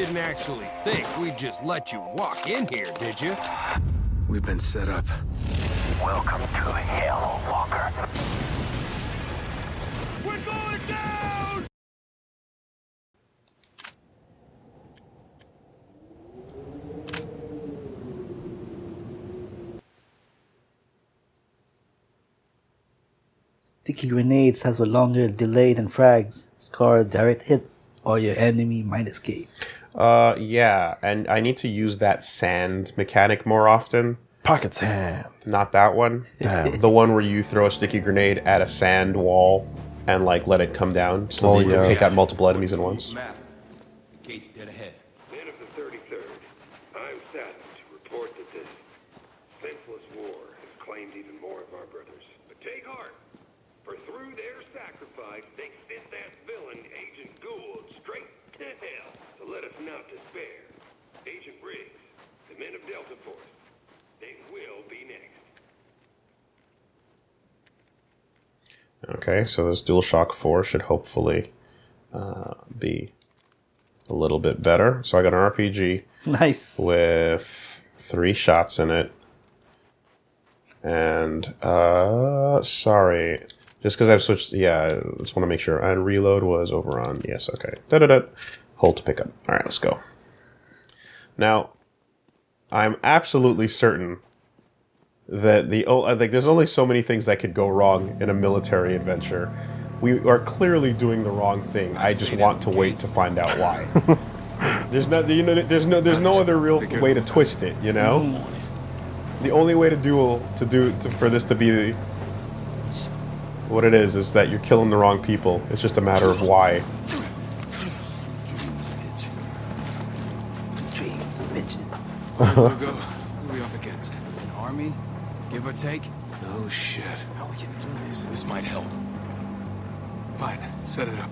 didn't actually think we'd just let you walk in here, did you? We've been set up. Welcome to hell, Walker. We're going down! Sticky grenades have a longer delay than frags. Scar a direct hit, or your enemy might escape. Yeah, and I need to use that sand mechanic more often. Pocket sand. Not that one. Damn. The one where you throw a sticky grenade at a sand wall and like let it come down so that you can take out multiple enemies at once. Map. The gate's dead ahead. Men of the 33rd, I'm saddened to report that this senseless war has claimed even more of our brothers. But take heart, for through their sacrifice, they sent that villain, Agent Gould, straight to hell. So let us not despair. Agent Riggs, the men of Delta Force, they will be next. Okay, so this DualShock 4 should hopefully be a little bit better. So I got an RPG Nice. with 3 shots in it. And, sorry. Just because I've switched, yeah, I just want to make sure. And reload was over on, yes, okay. Da-da-da. Hold to pick up. All right, let's go. Now, I'm absolutely certain that there's only so many things that could go wrong in a military adventure. We are clearly doing the wrong thing. I just want to wait to find out why. There's no other real way to twist it, you know? The only way for this to be what it is that you're killing the wrong people. It's just a matter of why. Sweet dreams, bitches. Who are we up against? An army? Give or take? No shit. How we getting through this? This might help. Fine, set it up.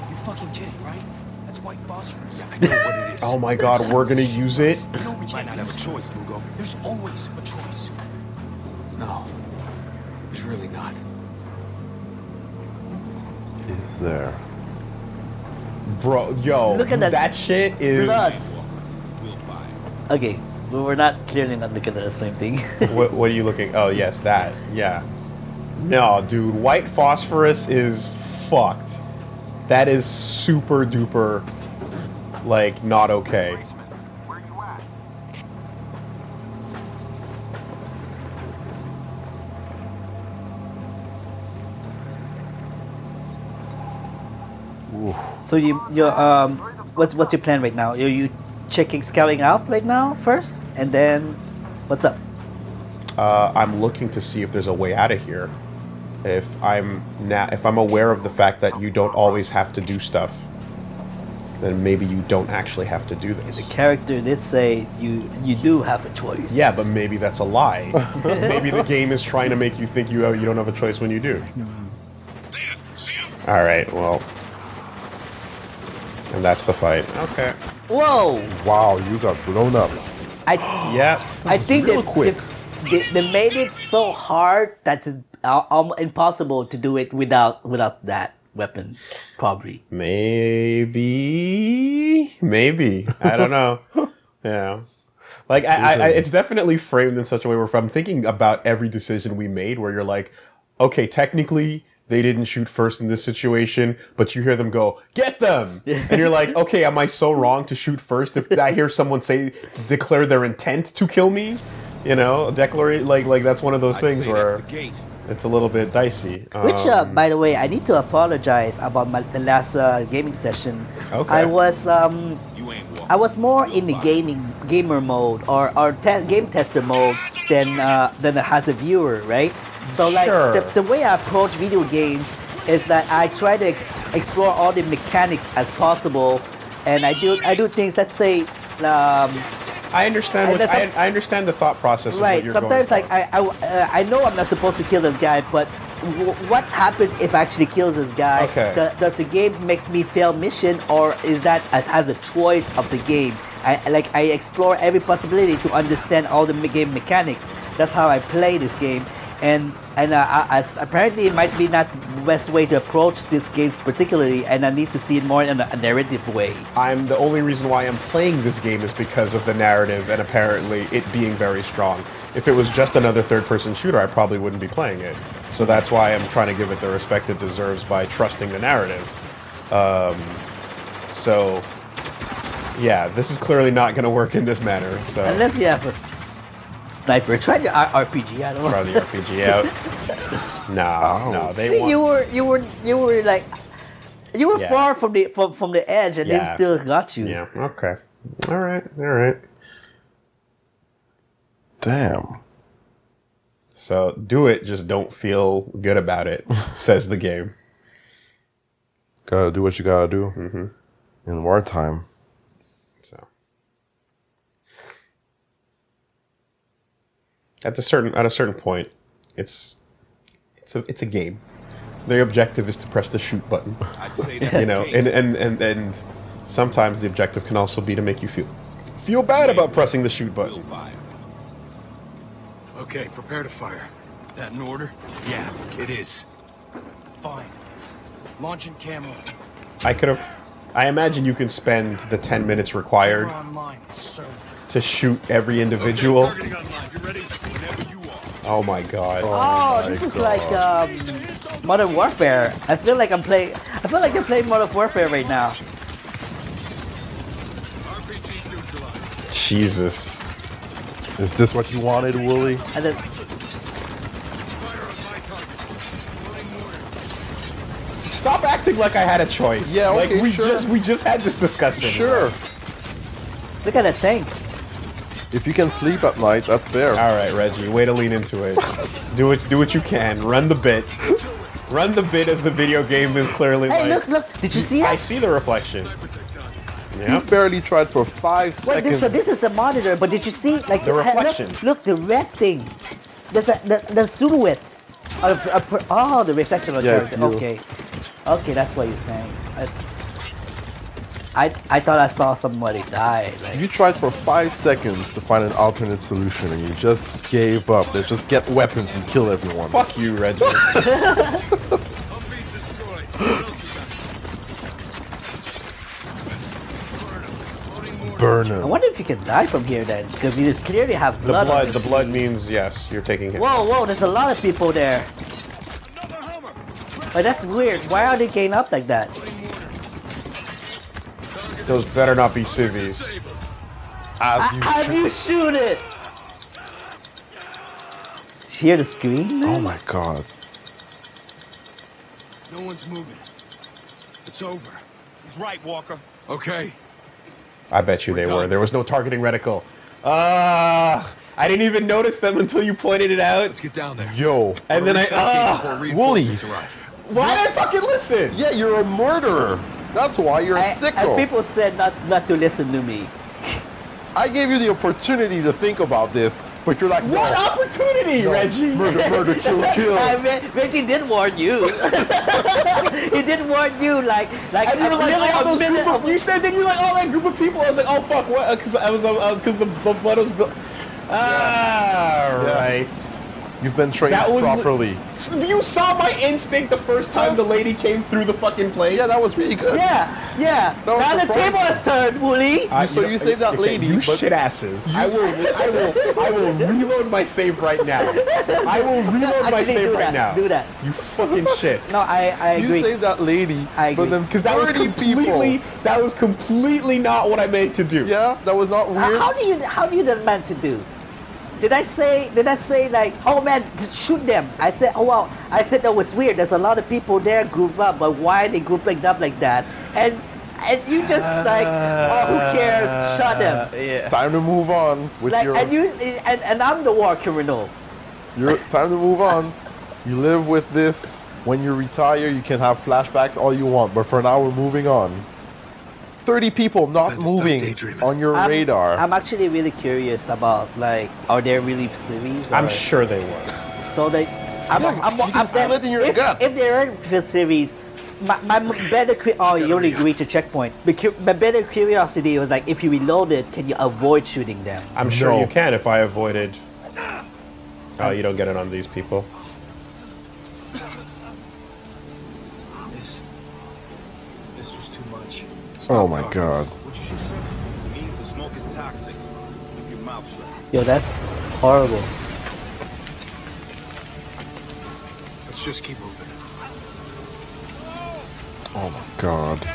You fucking kidding, right? That's white phosphorus. Yeah, I know what it is. Oh my god, we're gonna use it? You know we might not have a choice, Lugo. There's always a choice. No. There's really not. Is there? Bro, yo, Look at that shit is... blood. Okay, but we're not clearly not looking at the same thing. What are you looking? Oh, yes, that. Yeah. No, dude, white phosphorus is fucked. That is super duper, like, not okay. Where you at? So what's your plan right now? Are you checking scouting out right now first, and then what's up? I'm looking to see if there's a way out of here. If I'm aware of the fact that you don't always have to do stuff, then maybe you don't actually have to do this. The character did say you do have a choice. Yeah, but maybe that's a lie. Maybe the game is trying to make you think you don't have a choice when you do. All right, well, and that's the fight. Okay. Whoa! Wow, you got blown up. Yeah. I think real that quick. they made it so hard that it's almost impossible to do it without that weapon, probably. Maybe. I don't know. Yeah. Like, it's definitely framed in such a way where if I'm thinking about every decision we made, where you're like, okay, technically they didn't shoot first in this situation, but you hear them go, get them! And you're like, okay, am I so wrong to shoot first if I hear someone declare their intent to kill me? You know, like that's one of those things where it's a little bit dicey. Which, by the way, I need to apologize about the last gaming session. Okay. I was more in the gamer mode or game tester mode than as a viewer, right? So like Sure. the way I approach video games is that I try to explore all the mechanics as possible, and I do things. Let's say. I understand. I understand the thought process. Of Right. what you're Sometimes, going like I know I'm not supposed to kill this guy, but what happens if I actually kills this guy? Okay. Does the game makes me fail mission, or is that as a choice of the game? I explore every possibility to understand all the game mechanics. That's how I play this game, apparently it might be not the best way to approach these games particularly, and I need to see it more in a narrative way. I'm the only reason why I'm playing this game is because of the narrative and apparently it being very strong. If it was just another third-person shooter, I probably wouldn't be playing it. So that's why I'm trying to give it the respect it deserves by trusting the narrative. So, yeah, this is clearly not going to work in this manner. So Unless you have a sniper, try the RPG. I don't know. try the RPG out. No, they See, want. you were like, you were Yeah. far from the edge, and they Yeah. still got you. Yeah. Okay. All right. Damn. So do it, just don't feel good about it, says the game. Gotta do what you gotta do. In wartime. So at a certain point, it's a game. The objective is to press the shoot button. I'd say that's You know, and sometimes the objective can also be to make you feel bad about pressing the shoot button. fire. Okay, prepare to fire. That in order? Yeah, it is. Fine. Launching camera. I imagine you can spend the 10 minutes required Online, sir. to shoot every individual. Targeting online. You ready? Whenever you are. Oh my god. Oh, this is like Modern Warfare. I feel like I'm playing Modern Warfare right now. RPG's neutralized. Jesus. Is this what you wanted, Woolie? And then, Fire on my target. Loading mortar. Stop acting like I had a choice. Yeah, like okay, sure. we just had this discussion. Sure. look at that tank. If you can sleep at night, that's fair. All right, Reggie, way to lean into it. Do what you can. Run the bit. Run the bit as the video game is clearly Hey, like. look! Did you see I it? see the reflection. You Yeah. barely tried for 5 Wait, seconds. this is the monitor, but did you see like The look- reflection. Look, the red thing. There's the silhouette. The reflection of the Yeah, it's character. you. Okay, that's what you're saying. I thought I saw somebody die. Like, You tried for 5 seconds to find an alternate solution and you just gave up. Let's just get weapons and kill everyone. Fuck you, Reggie. Humvee's destroyed. What else we got? Burn I him. wonder if you can die from here then, because you just clearly have blood. on The your blood feet. means yes, you're taking hit. Whoa, there's a lot of people there. Another Hummer. But that's weird. Why are they getting up like that? Those better not be civvies. As you shoot it. Did you hear the scream? Oh my god. No one's moving. It's over. He's right, Walker. Okay. I bet you they We're were. done. There was no targeting reticle. I didn't even notice them until you pointed it out. Let's get down there. Yo. And then Reinforcements arrive. why did I fucking listen? Yeah, you're a murderer. That's why you're a And sicko. people said not to listen to me. I gave you the opportunity to think about this, but you're like, no. What opportunity, No. Reggie? Murder, kill, kill. Reggie did warn you. He did warn you, like And you were like, really all a those minute group of, you said then you're like, all that group of people. I was like, oh fuck, what? Because because the blood was. Right. You've been trained That was properly. You saw my instinct the first time the lady came through the fucking place. Yeah, that was really good. Yeah. That was Now the surprising. table has turned, Woolie. So you saved that lady, You but- shit asses. I will reload my save right now. I will reload my Actually, save do right that, now. do that. You fucking shit. No, I You agree. saved that lady, I agree. but then Because that was 30 completely people. not what I meant to do. Yeah, that was not weird. How do you not meant to do? Did I say like, oh man, just shoot them? I said, oh wow. I said that was weird. There's a lot of people there grouped up, but why they grouping up like that? And you just like, oh who cares? Shut them. Yeah. Time to move on with Like, your. and I'm the war criminal. Time to move on. You live with this. When you retire, you can have flashbacks all you want, but for now, we're moving on. 30 people not Time to stop moving daydreaming. on your radar. I'm actually really curious about like, are there really series? I'm or- sure they were. So they, you can feel it in your if, gut. If there are series, my better you only reach a checkpoint. My better curiosity was like, if you reload it, can you avoid shooting them? I'm sure No. you can if I avoided. Oh, you don't get it on these people. This was too much. Oh my god. What you just said? It means the smoke is toxic. Keep your mouth shut. Yo, that's horrible. Let's just keep moving. Oh my god.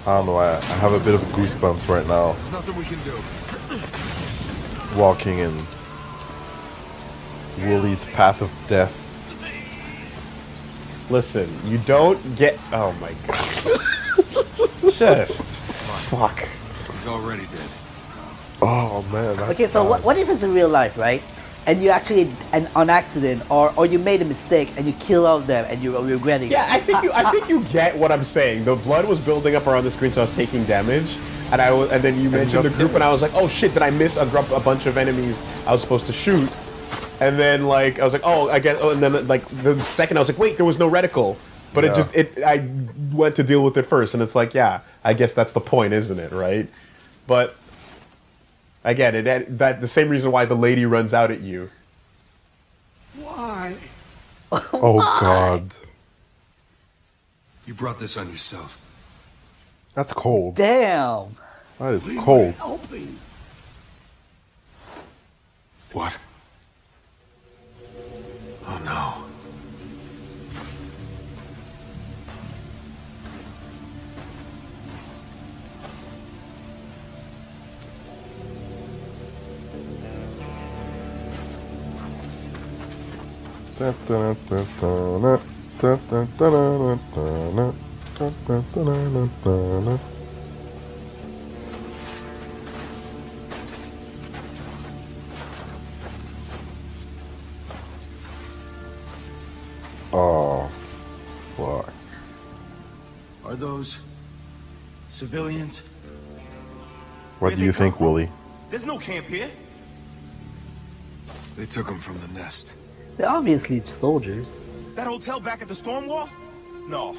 I don't know, I have a bit of goosebumps right now. There's nothing we can do. Walking in Woolie's path of death. Listen, you don't get. Oh my god. Just fuck. He's already dead. Oh man. Okay, so what if it's in real life, right? And you actually, and on accident, or you made a mistake and you kill all of them and you're regretting Yeah, it. I think you get what I'm saying. The blood was building up around the screen, so I was taking damage. And and then you mentioned the group, and I was like, oh shit, did I miss a bunch of enemies I was supposed to shoot? And then like I was like, oh, I get. Oh, and then like the second I was like, wait, there was no reticle. But I went to deal with it first, and it's like, yeah, I guess that's the point, isn't it, right? But I get it. That the same reason why the lady runs out at you. Why? Oh god. You brought this on yourself. That's cold. Damn. That is cold. Helping. What? Oh no. Oh, fuck. Are those civilians? What do you think, Woolie? There's no camp here. They took them from the nest. They're obviously soldiers. That hotel back at the storm wall? No,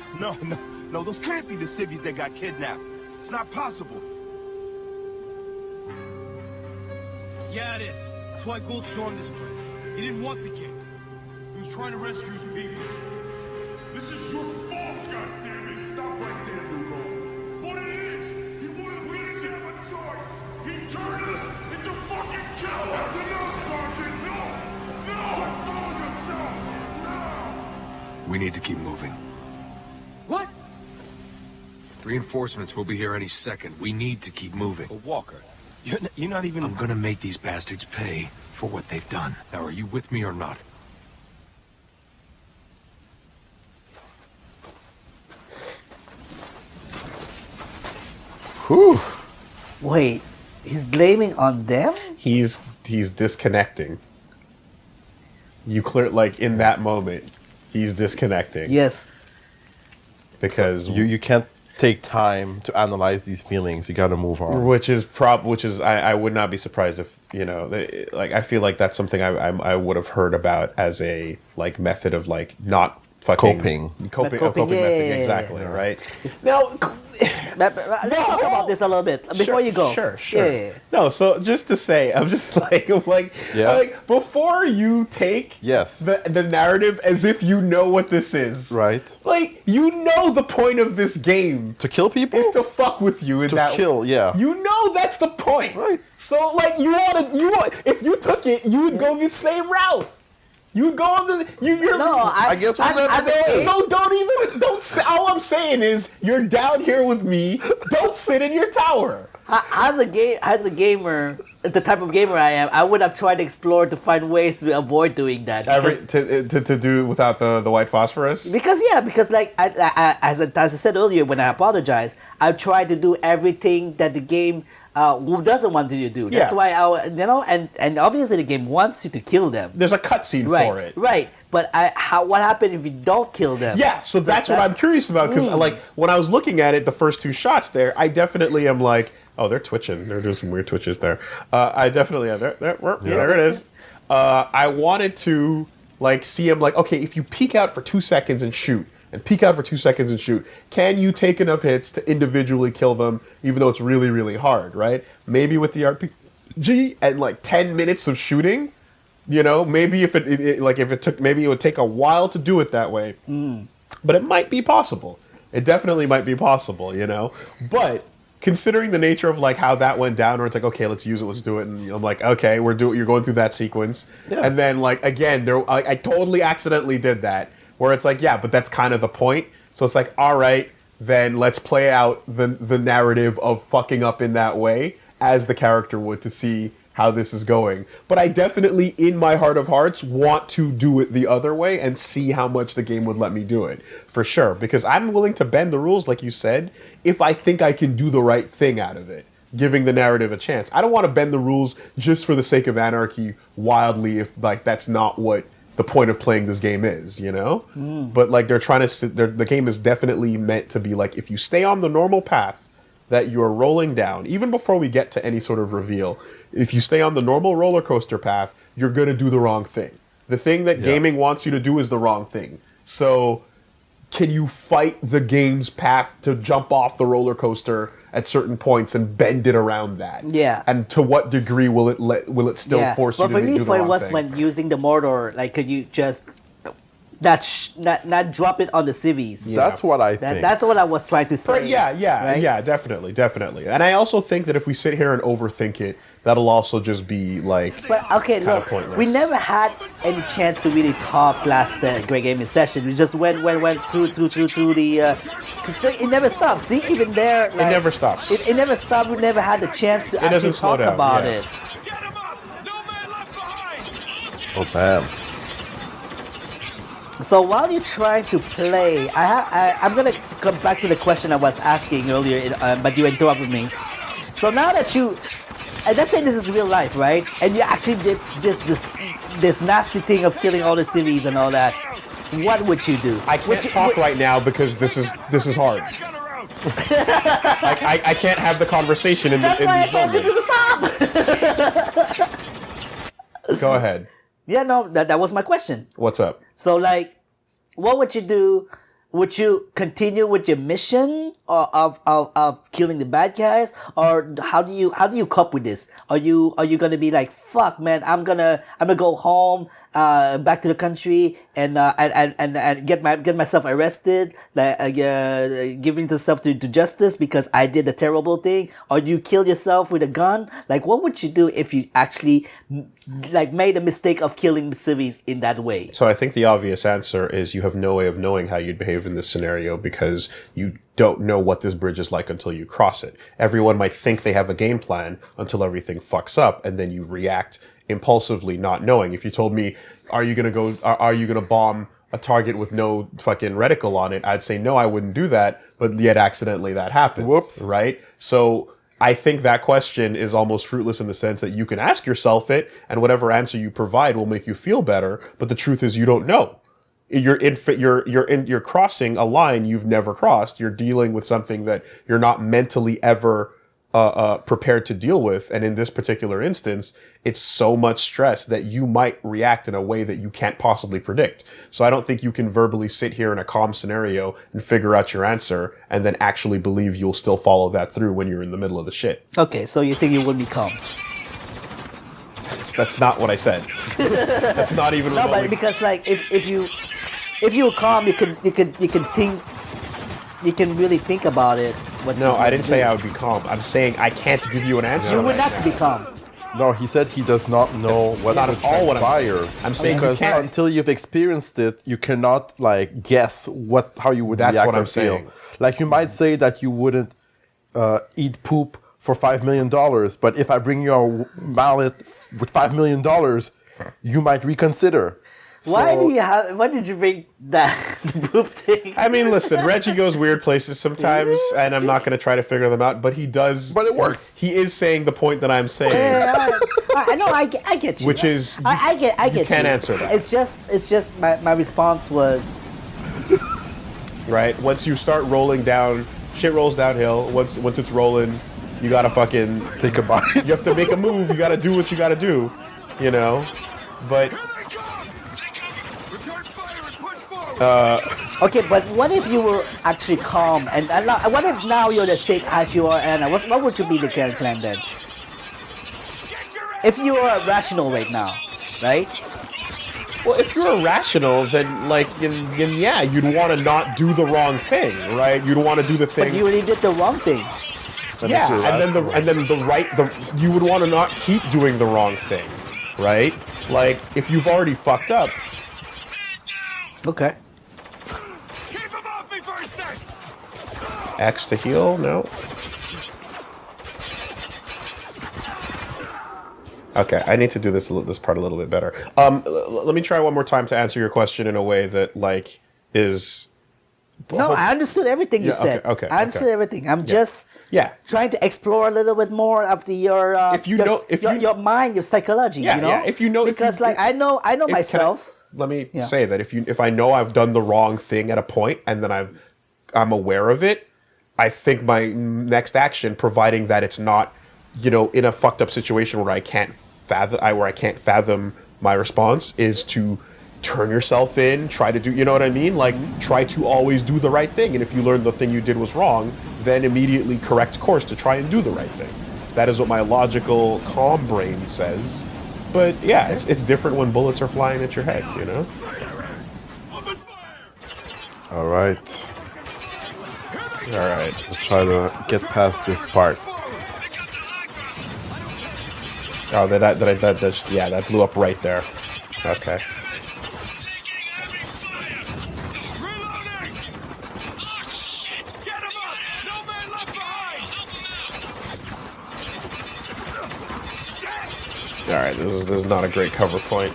those can't be the civvies that got kidnapped. It's not possible. Yeah, it is. That's why Gould stormed this place. He didn't want the king. He was trying to rescue his people. This is your fault, goddammit! Stop right there, Lugo. What it is, he wouldn't listen to a choice. He turned us into fucking cowards. That's enough, Sergeant. No! Control yourself! Now! We need to keep moving. What? Reinforcements will be here any second. We need to keep moving. But Walker, you're not even... I'm gonna make these bastards pay for what they've done. Now, are you with me or not? Whew. Wait, he's blaming on them? He's disconnecting. You clear like in that moment, he's disconnecting. Yes. Because You can't take time to analyze these feelings. You gotta move on. which is I would not be surprised if like I feel like that's something I would have heard about as a like method of like not fucking coping yeah, method, exactly, right? Now Let's talk about this a little bit before you go. Sure. Yeah. No, so just to say, I'm just like before you take Yes. the narrative as if you know what this is, Right. Like you know the point of this game To kill people? is to fuck with you in To that kill, yeah. You know that's the point, Right. So like you want if you took it, you would go the same route. You would go on the you're No, I guess we're never there. so don't say, all I'm saying is you're down here with me. Don't sit in your tower. As a gamer, the type of gamer I am, I would have tried to explore to find ways to avoid doing that. To do without the white phosphorus. Because like as I said earlier, when I apologized, I tried to do everything that the game doesn't want you to do. That's Yeah. why and obviously the game wants you to kill them. There's a cutscene Right, for it. right. But what happened if you don't kill them? Yeah, so that's what I'm curious about because like when I was looking at it, the first two shots there, I definitely am like, oh, they're twitching. They're doing some weird twitches there. I definitely am. There it is. I wanted to like see him like, okay, if you peek out for 2 seconds and shoot, and peek out for 2 seconds and shoot, can you take enough hits to individually kill them, even though it's really, really hard, right? Maybe with the RPG and like 10 minutes of shooting, you know, maybe if it took, maybe it would take a while to do it that way, but it might be possible. It definitely might be possible, you know, but considering the nature of like how that went down, where it's like, okay, let's use it, let's do it, and I'm like, okay, you're going through that sequence, and then like again, I totally accidentally did that, where it's like, yeah, but that's kind of the point. So it's like, all right, then let's play out the narrative of fucking up in that way as the character would to see how this is going. But I definitely, in my heart of hearts, want to do it the other way and see how much the game would let me do it. For sure. Because I'm willing to bend the rules, like you said, if I think I can do the right thing out of it, giving the narrative a chance. I don't want to bend the rules just for the sake of anarchy wildly if like that's not what the point of playing this game is, you know? But like they're trying to, the game is definitely meant to be like, if you stay on the normal path that you're rolling down, even before we get to any sort of reveal, if you stay on the normal roller coaster path, you're going to do the wrong thing. The thing that gaming wants you to do is the wrong thing. So can you fight the game's path to jump off the roller coaster at certain points and bend it around that? Yeah. And to what degree will it still force you to do the wrong thing? But for me, for it was when using the motor, like, could you just not drop it on the civvies? Yeah. That's what I think. That's what I was trying to say. Right, yeah, definitely. And I also think that if we sit here and overthink it, that'll also just be like, but okay, look, pointless. We never had any chance to really talk last Great Gaming Session. We just went through the. Cause it never stopped. See, even there, like, it never stops. It never stopped. We never had the chance to actually talk about it. Oh damn. So while you're trying to play, I'm gonna come back to the question I was asking earlier, but you interrupted me. So now that and let's say this is real life, right? And you actually did this nasty thing of killing all the civvies and all that. What would you do? I can't talk right now because this is hard. I can't have the conversation in these moments. Go ahead. Yeah, no, that was my question. What's up? So, like, what would you do? Would you continue with your mission of killing the bad guys, or how do you cope with this? Are you gonna be like, fuck, man, I'm gonna go home, back to the country, and get myself arrested, like giving myself to justice because I did a terrible thing, or do you kill yourself with a gun? Like, what would you do if you actually like made a mistake of killing the civvies in that way? So I think the obvious answer is you have no way of knowing how you'd behave in this scenario because you don't know what this bridge is like until you cross it. Everyone might think they have a game plan until everything fucks up, and then you react impulsively, not knowing. If you told me, are you gonna bomb a target with no fucking reticle on it, I'd say no, I wouldn't do that, but yet accidentally that happens. Whoops. Right? So I think that question is almost fruitless in the sense that you can ask yourself it, and whatever answer you provide will make you feel better, but the truth is you don't know. You're crossing a line you've never crossed. You're dealing with something that you're not mentally ever prepared to deal with, and in this particular instance, it's so much stress that you might react in a way that you can't possibly predict. So I don't think you can verbally sit here in a calm scenario and figure out your answer and then actually believe you'll still follow that through when you're in the middle of the shit. Okay, so you think you would be calm? That's not what I said. That's not even. No, but because like if you were calm, you can think. You can really think about it. No, I didn't say I would be calm. I'm saying I can't give you an answer. You would not be calm. No, he said he does not know what would transpire. I'm saying because until you've experienced it, you cannot like guess how you would react or feel. Like you might say that you wouldn't eat poop for $5 million, but if I bring you a mallet with $5 million, you might reconsider. Why did you bring that poop thing? I mean, listen, Reggie goes weird places sometimes, and I'm not going to try to figure them out, but he does. But it works. He is saying the point that I'm saying. I know, I get you. Which is, I get you. You can't answer that. It's just my response was. Right? Once you start rolling down, shit rolls downhill. Once it's rolling, you got to fucking think about it. You have to make a move. You got to do what you got to do, you know? But Okay, but what if you were actually calm and what if now you're the state as you are, Anna? What would you be the plan then? If you are rational right now, right? Well, if you're irrational, then yeah, you'd want to not do the wrong thing, right? You'd want to do the thing. But you already did the wrong thing. Yeah, and then you would want to not keep doing the wrong thing, right? Like if you've already fucked up. Okay. Keep him off me for a sec! X to heal? No. Okay, I need to do this part a little bit better. Let me try one more time to answer your question in a way that is. No, I understood everything you said. Okay. I understood everything. I'm just trying to explore a little bit more of your your mind, your psychology. Yeah, you know? yeah. If you know, because I know myself. Let me say that if I know I've done the wrong thing at a point and then I'm aware of it, I think my next action, providing that it's not, in a fucked up situation where I can't fathom my response, is to turn yourself in, try to do, you know what I mean? Like, try to always do the right thing. And if you learn the thing you did was wrong, then immediately correct course to try and do the right thing. That is what my logical, calm brain says. But yeah, it's different when bullets are flying at your head, All right. Let's try to get past this part. Oh, that blew up right there. Okay. All right, this is not a great cover point.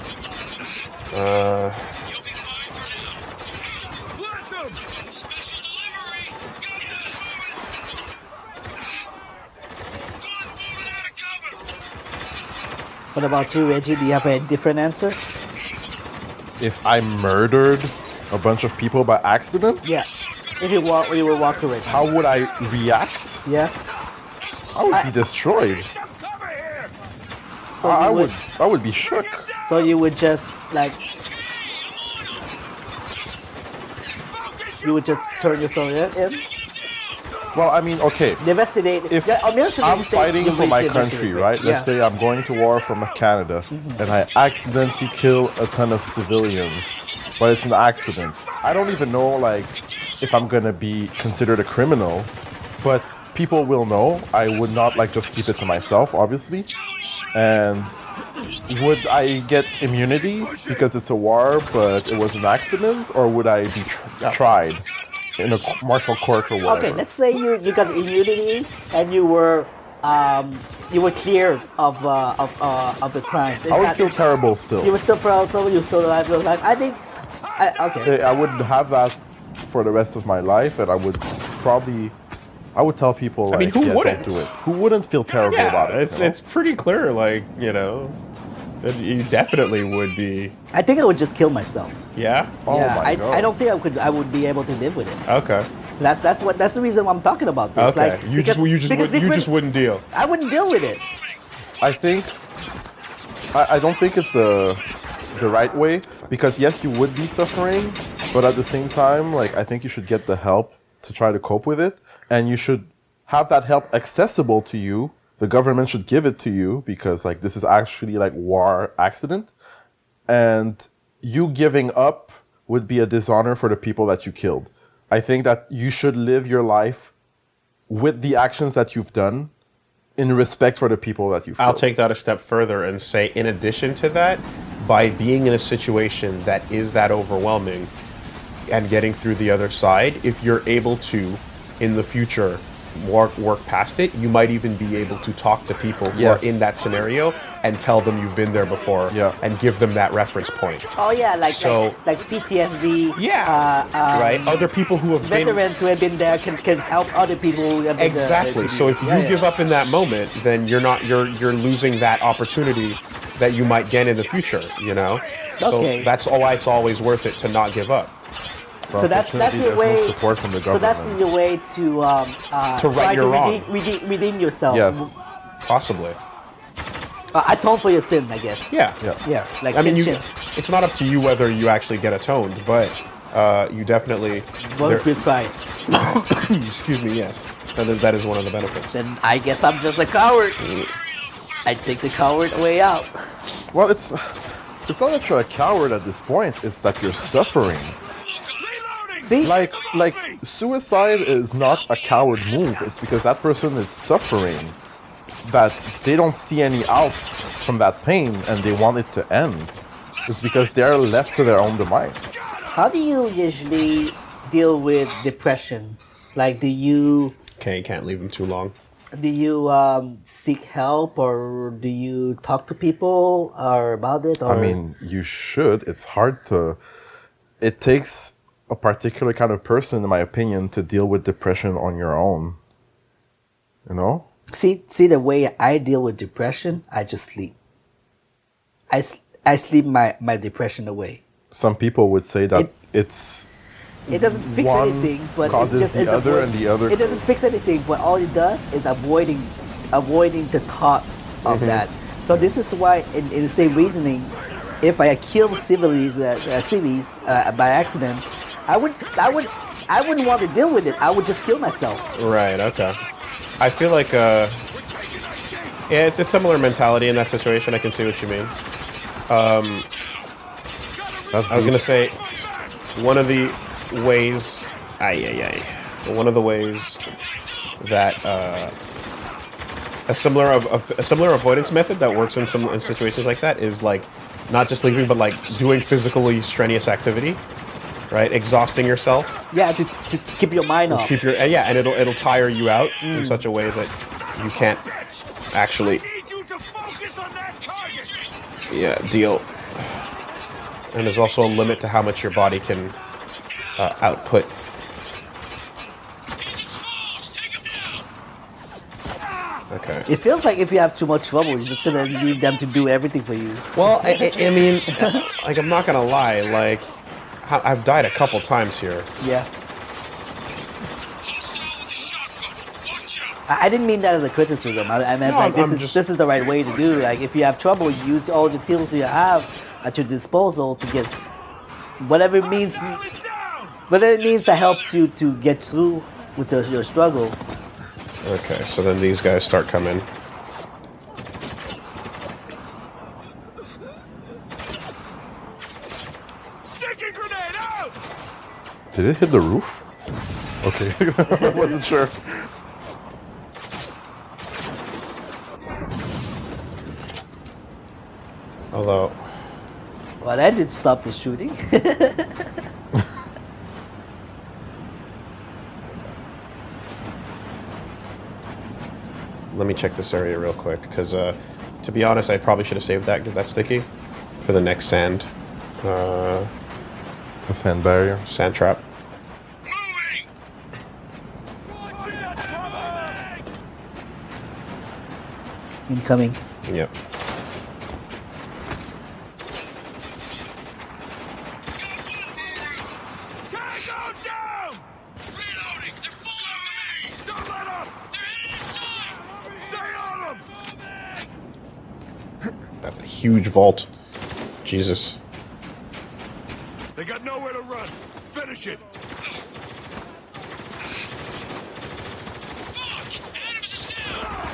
What about you, Reggie? Do you have a different answer? If I murdered a bunch of people by accident? Yeah. If you were walking away. How would I react? Yeah. I would be destroyed. So I would be shook. So you would just turn yourself in? Well, I mean, okay. Devastate. If I'm fighting for my country, right? Let's say I'm going to war from Canada, and I accidentally kill a ton of civilians, but it's an accident. I don't even know, if I'm gonna be considered a criminal, but people will know. I would not just keep it to myself, obviously. And would I get immunity because it's a war, but it was an accident, or would I be tried in a martial court or whatever? Okay, let's say you got immunity and you were clear of the crimes. I would feel terrible still. You were still probably you're still alive. I think. Okay. I would have that for the rest of my life, and I would tell people. Who wouldn't? Don't do it. Who wouldn't feel terrible about it? It's pretty clear, you definitely would be. I think I would just kill myself. Yeah. Oh my God. I don't think I would be able to live with it. Okay. So that's the reason why I'm talking about this. Okay. You just wouldn't deal. I wouldn't deal with it. I think. I don't think it's the right way, because yes, you would be suffering, but at the same time, I think you should get the help to try to cope with it, and you should have that help accessible to you. The government should give it to you, because this is actually war accident, and you giving up would be a dishonor for the people that you killed. I think that you should live your life with the actions that you've done in respect for the people that you've killed. I'll take that a step further and say, in addition to that, by being in a situation that is that overwhelming and getting through the other side, if you're able to, in the future, work past it, you might even be able to talk to people who are in that scenario and tell them you've been there before, and give them that reference point. Oh yeah, like PTSD. Yeah, right. Other people who have veterans who have been there can help other people who have been exactly. So if you give up in that moment, then you're losing that opportunity that you might get in the future. Okay. So that's why it's always worth it to not give up. So that's your way. No support from the government. So that's your way to right your wrong. Redeem yourself. Yes, possibly. Atone for your sin, I guess. Yeah. Like it's not up to you whether you actually get atoned, but you definitely. One free try. Excuse me. Yes, that is one of the benefits. Then I guess I'm just a coward. I take the coward way out. Well, it's not that you're a coward at this point. It's that you're suffering. See? Like suicide is not a coward move. It's because that person is suffering, that they don't see any out from that pain and they want it to end. It's because they're left to their own demise. How do you usually deal with depression? Like, do you Can't leave them too long. seek help, or do you talk to people or about it? Or? I mean, you should. It's hard to. It takes a particular kind of person, in my opinion, to deal with depression on your own. You know? See the way I deal with depression, I just sleep. I sleep my depression away. Some people would say that it doesn't fix one anything, but causes it's just the other and the other. It doesn't fix anything, but all it does is avoiding the thought of that. So this is why, in the same reasoning, if I kill civilians by accident, I wouldn't want to deal with it. I would just kill myself. Right. Okay. I feel like yeah, it's a similar mentality in that situation. I can see what you mean. I was gonna say one of the ways. One of the ways that a similar avoidance method that works in situations like that is like not just leaving, but like doing physically strenuous activity. Right, exhausting yourself. Yeah, to keep your mind off. Keep your and it'll tire you out in such a way that you can't actually. Yeah, deal. And there's also a limit to how much your body can output. Okay. It feels like if you have too much trouble, you're just gonna need them to do everything for you. Well, I mean, like I'm not gonna lie, like. I've died a couple times here. Yeah. I didn't mean that as a criticism. I meant like this is the right way to do. Like if you have trouble, use all the tools you have at your disposal to get whatever it means that helps you to get through with your struggle. Okay, so then these guys start coming. Did it hit the roof? Okay, I wasn't sure. Although... Well, that did stop the shooting. Let me check this area real quick, because to be honest, I probably should have saved that sticky for the next sand. A sand barrier. Sand trap. Incoming. Yep. That's a huge vault. Jesus. They got nowhere to run. Finish it.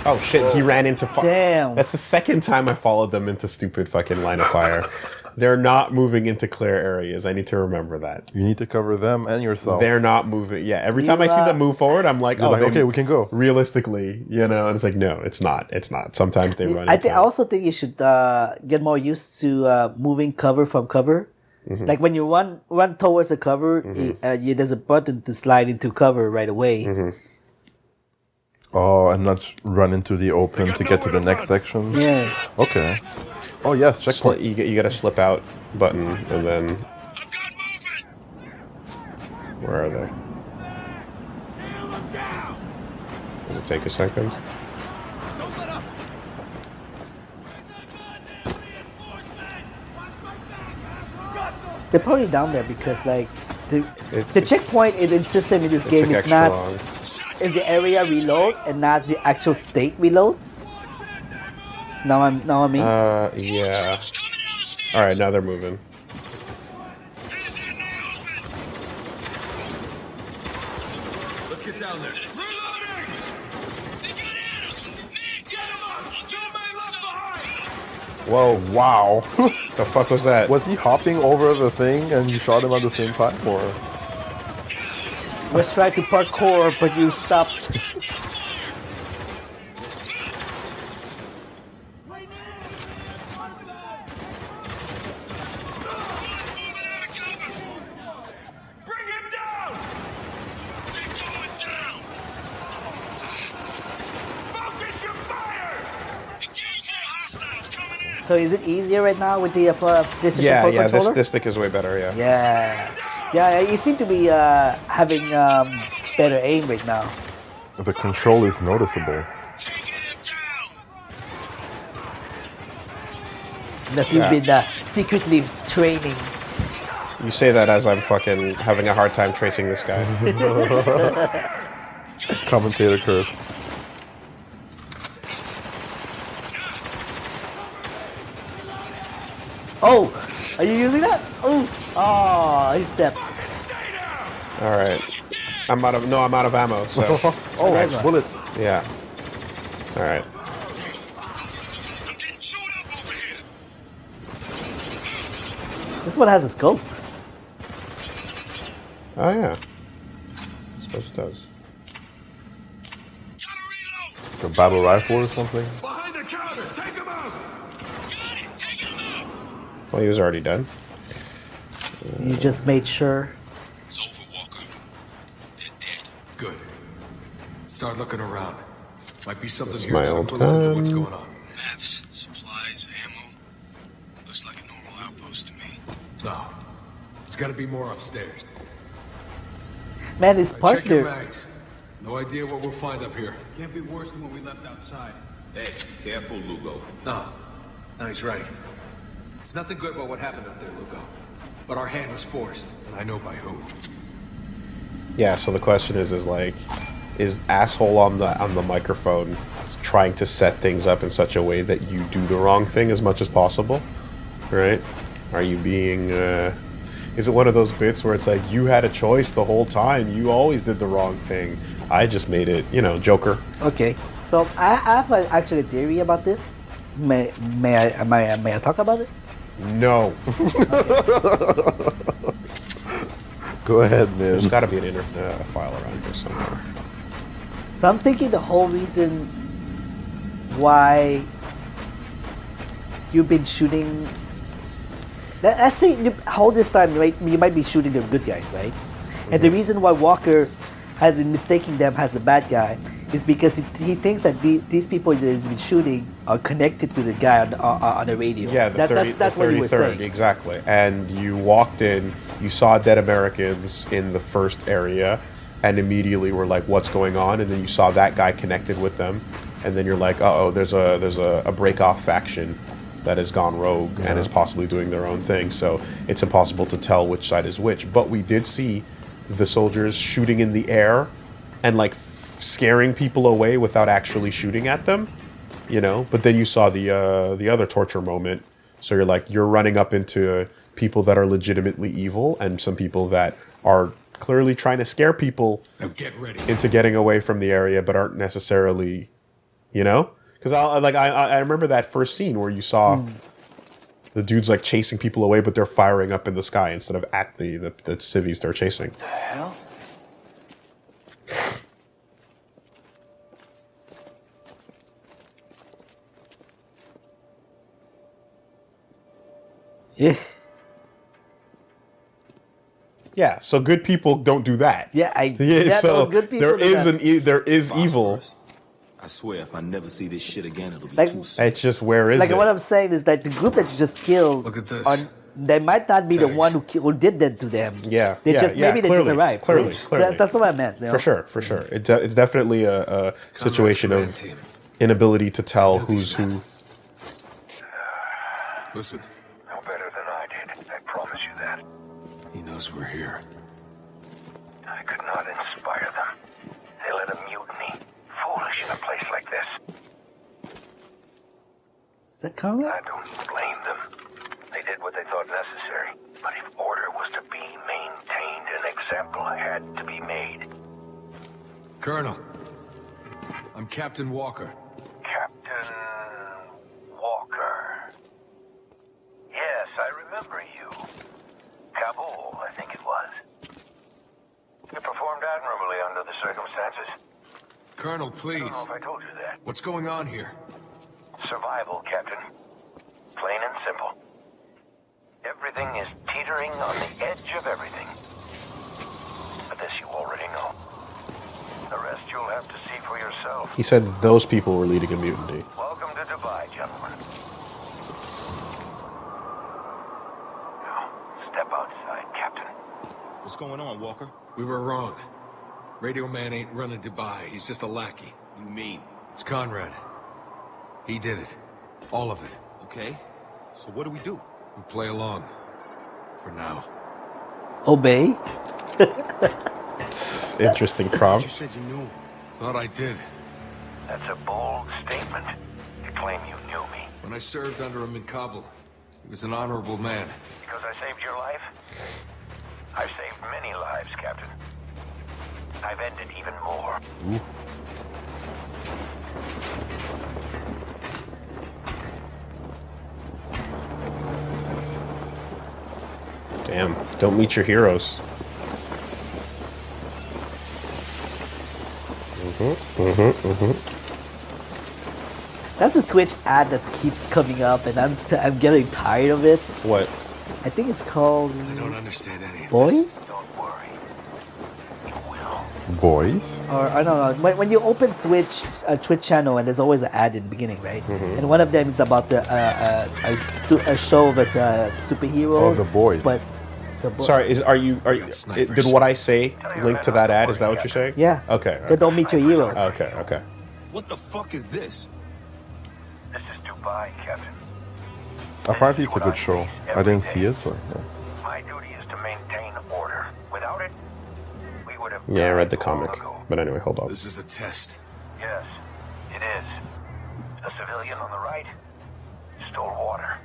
Oh shit, he ran into fire. Damn. That's the second time I followed them into stupid fucking line of fire. They're not moving into clear areas. I need to remember that. You need to cover them and yourself. They're not moving. Yeah, every time I see them move forward, I'm like, oh, like, okay, we can go. Realistically, you know, and it's like, no, it's not. It's not. Sometimes they run. I also think you should get more used to moving cover from cover. Mm-hmm. Like when you run towards the cover, there's a button to slide into cover right away. Mm-hmm. Oh, and not run into the open to get to the next section? Yeah. Okay. Oh, yes, checkpoint. You got a slip out button, and then... Where are they? Does it take a second? They're probably down there because, like, the checkpoint in system in this game is not... Is the area reload and not the actual state reloads? Know what I mean? Yeah. Alright, now they're moving. Let's get down there. Reloading! They got Adam! Man, get him up! No man left behind! Whoa. Wow. The fuck was that? Was he hopping over the thing and you shot him at the same time, or? Was trying to parkour, but you stopped. Bring him down! They're going down! Focus your fire! Engage all hostiles coming in! So is it easier right now with the PlayStation 4 Yeah, controller? this stick is way better, yeah. Yeah, you seem to be having better aim right now. The control is noticeable. Taking him down! That you've been secretly training. You say that as I'm fucking having a hard time tracing this guy. Commentator curse. Oh, are you using that? Oh, he stepped. Alright. I'm out of ammo, so Oh, bullets. yeah. Alright. I'm getting chewed up over here! This one has a scope. Oh yeah. I suppose it does. Gotta reload! A battle rifle or something? Behind the counter! Take him out! Got it! Taking him out! Well, he was already dead. You just made sure. It's over, Walker. They're dead. Good. Start looking around. Might be something It's here my that'll old clue us into what's time. going on. Maps, supplies, ammo. Looks like a normal outpost to me. No. There's gotta be more upstairs. Man, his Check your partner. bags. No idea what we'll find up here. Can't be worse than what we left outside. Hey, careful, Lugo. No. No, he's right. There's nothing good about what happened up there, Lugo. But our hand was forced, and I know by who. Yeah, so the question is like, is asshole on the microphone trying to set things up in such a way that you do the wrong thing as much as possible? Right? Are you being is it one of those bits where it's like you had a choice the whole time, you always did the wrong thing, I just made it, Joker? Okay, so I have actually a theory about this. May I talk about it? No. Go ahead, There's man. got to be an file around here somewhere. So I'm thinking the whole reason why you've been shooting. Let's say all this time, right? You might be shooting the good guys, right? And the reason why Walker's has been mistaking them as the bad guy is because he thinks that these people that he's been shooting are connected to the guy on the radio. Yeah, that's what he was 33rd, saying. exactly. And you walked in, you saw dead Americans in the first area, and immediately were like, "What's going on?" And then you saw that guy connected with them, and then you're like, "Uh oh, there's a break-off faction that has gone rogue and is possibly doing their own thing." So it's impossible to tell which side is which. But we did see the soldiers shooting in the air and like scaring people away without actually shooting at them, But then you saw the other torture moment. So you're running up into people that are legitimately evil and some people that are clearly trying to scare people Now get ready. into getting away from the area, but aren't necessarily, Because I remember that first scene where you saw the dudes like chasing people away, but they're firing up in the sky instead of at the civvies they're chasing. The hell? Yeah. Yeah, so good people don't do that. Yeah, so no, good people there do is that. there is evil. I swear, if I never see this shit again, it'll be Like- too soon. It's just where is Like it? what I'm saying is that the group that you just killed, Look at this. they might not be the Tags. one who did that to them. Yeah, they yeah, just yeah, maybe they just clearly, arrived. clearly, So clearly. that's what I meant. For sure. It's definitely a situation command of team. inability to tell Know who's these who. Listen, No better than I did. I promise you that. he knows we're here. I could not inspire them. They let a mutiny. Foolish in a place like this. Is that Conrad? I don't blame them. They did what they thought necessary. But if order was to be maintained, an example had to be made. Colonel, I'm Captain Walker. Captain Walker. Yes, I remember you. Kabul, I think it was. You performed admirably under the circumstances. Colonel, I don't please. know if I told you that. What's going on here? Survival, Captain. Plain and simple. Everything is teetering on the edge of everything. But this you already know. The rest you'll have to see for yourself. He said those people were leading a mutiny. Welcome to Dubai, gentlemen. Now, step outside, Captain. What's going on, Walker? We were wrong. Radio Man ain't running Dubai. He's just a lackey. You mean? It's Conrad. He did it. All of it. Okay. So what do we do? We play along. For now. Obey. Interesting prompt. You said you knew. Thought I did. That's a bold statement to claim you knew me. When I served under him in Kabul, he was an honorable man. Because I saved your life? I've saved many lives, Captain. I've ended even more. Damn. Don't meet your heroes. That's a Twitch ad that keeps coming up, and I'm getting tired of it. What? I think it's called I don't understand any of this. Boys, Don't worry. You will. Boys? or I don't know. When you open Twitch channel, and there's always an ad in the beginning, right? And one of them is about a show that's superheroes. Oh, The Boys. But the Sorry, are you got snipers. did what I say link to that ad? Is that what you're saying? Yeah. Okay. They don't meet your heroes. Okay, okay. What the fuck is this? This is Dubai, Captain. Apparently it's a good show. I didn't see it, but yeah. My duty is to maintain order. Without it, we would have... Yeah, I read the died comic. long ago. But anyway, hold on. This is a test. Yes, it is. A civilian on the right stole water.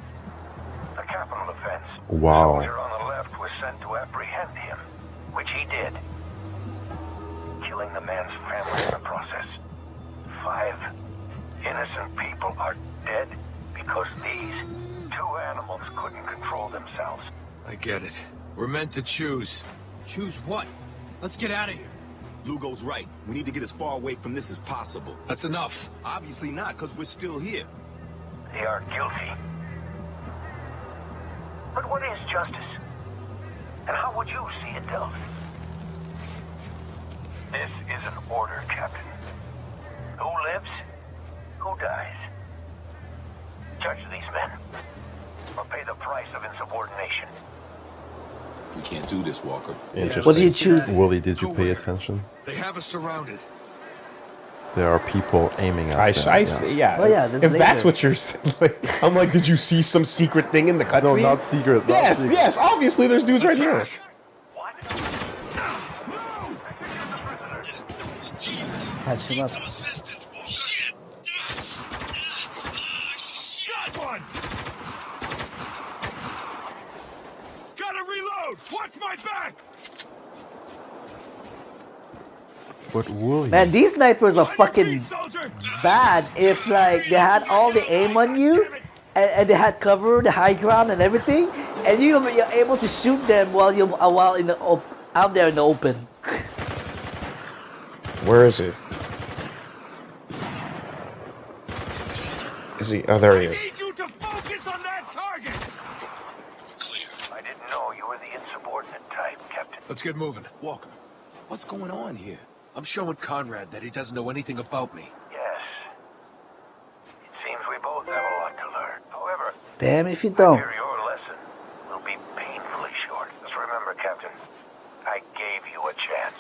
A capital offense. Wow. A soldier on the left was sent to apprehend him, which he did. Killing the man's family in the process. 5 innocent people are dead because these 2 animals couldn't control themselves. I get it. We're meant to choose. Choose what? Let's get out of here. Lugo's right. We need to get as far away from this as possible. That's enough. Obviously not, because we're still here. They are guilty. But what is justice? And how would you see it dealt? This is an order, Captain. Who lives? Who dies? Judge these men, or pay the price of insubordination. We can't do this, Walker. Interesting. What do you choose? Woolie, did you pay attention? They have us surrounded. There are people aiming at them. Yeah. Oh, yeah, there's If that's laser. what you're saying, like, I'm like, did you see some secret thing in the cutscene? No, not secret. Not Yes, secret. yes. Obviously, there's dudes right here. What? Patch him up. Got one! Gotta reload! Watch my back! But Woolie, Man, these snipers are On your fucking feet, soldier! bad. If like they had all the aim on you, and they had cover, the high ground, and everything, and you're able to shoot them while in the out there in the open. Where is he? Is he? Oh, there he I is. need you to focus on that target! I didn't know you were the insubordinate type, Captain. Let's get moving. Walker, what's going on here? I'm showing Conrad that he doesn't know anything about me. Yes. It seems we both have a lot to learn. However, Damn if you don't. here your lesson will be painfully short. Just remember, Captain, I gave you a chance.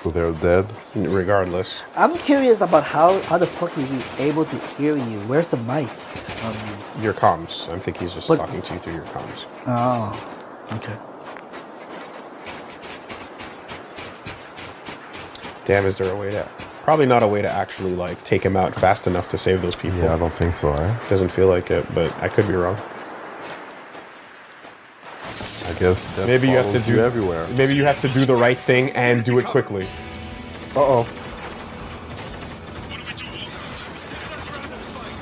so they're dead. Regardless. I'm curious about how the fuck is he able to hear you? Where's the mic? Your comms. I think he's just But- talking to you through your comms. Oh, okay. Damn, is there a way to... Probably not a way to actually, like, take him out fast enough to save those people. Yeah, I don't think so, eh? Doesn't feel like it, but I could be wrong. I guess that Maybe you have to follows do everywhere. Maybe you have to do the right thing and do it quickly. Uh-oh. What do we do, Walker? Stand our ground and fight.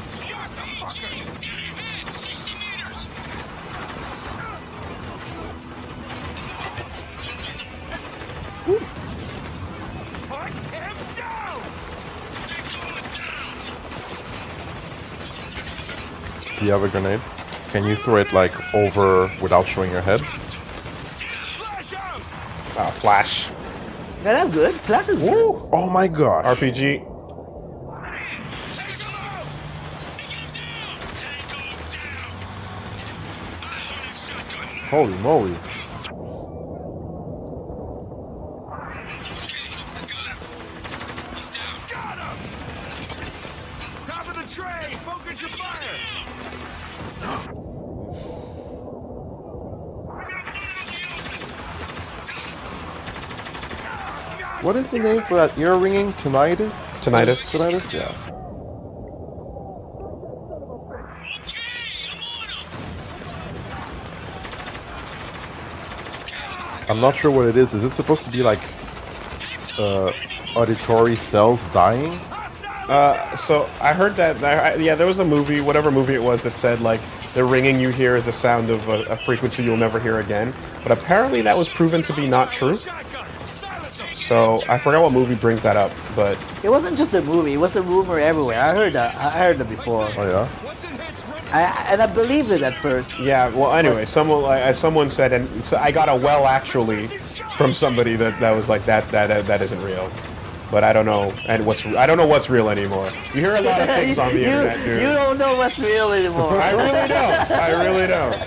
RPG! Ahead! 60 meters! Put him down! They're going down! Do you have a grenade? Can you throw it like over without showing your head? Flash out! Flash. Yeah, that's good. Flash is good. Woo! Oh my gosh. RPG. Take him out! Take him down! Tango down! Eyes on that shotgun! Holy moly. He's down. Got him! Top of the tray! Focus your fire! What is the name for that ear ringing? Tinnitus? Tinnitus. Tinnitus, yeah. I'm not sure what it is. Is it supposed to be like auditory cells dying? So I heard that. Yeah, there was a movie, whatever movie it was, that said like the ringing you hear is the sound of a frequency you'll never hear again. But apparently that was proven to be not true. So I forgot what movie brings that up, but It wasn't just a movie. It was a rumor everywhere. I heard that. I heard it before. Oh yeah? And I believed it at first. yeah. Well, anyway, someone said, and so I got a well actually from somebody that was like that isn't real. But I don't know, and I don't know what's real anymore. You hear a lot of things on the internet, dude. You don't know what's real anymore. I really don't. I really don't.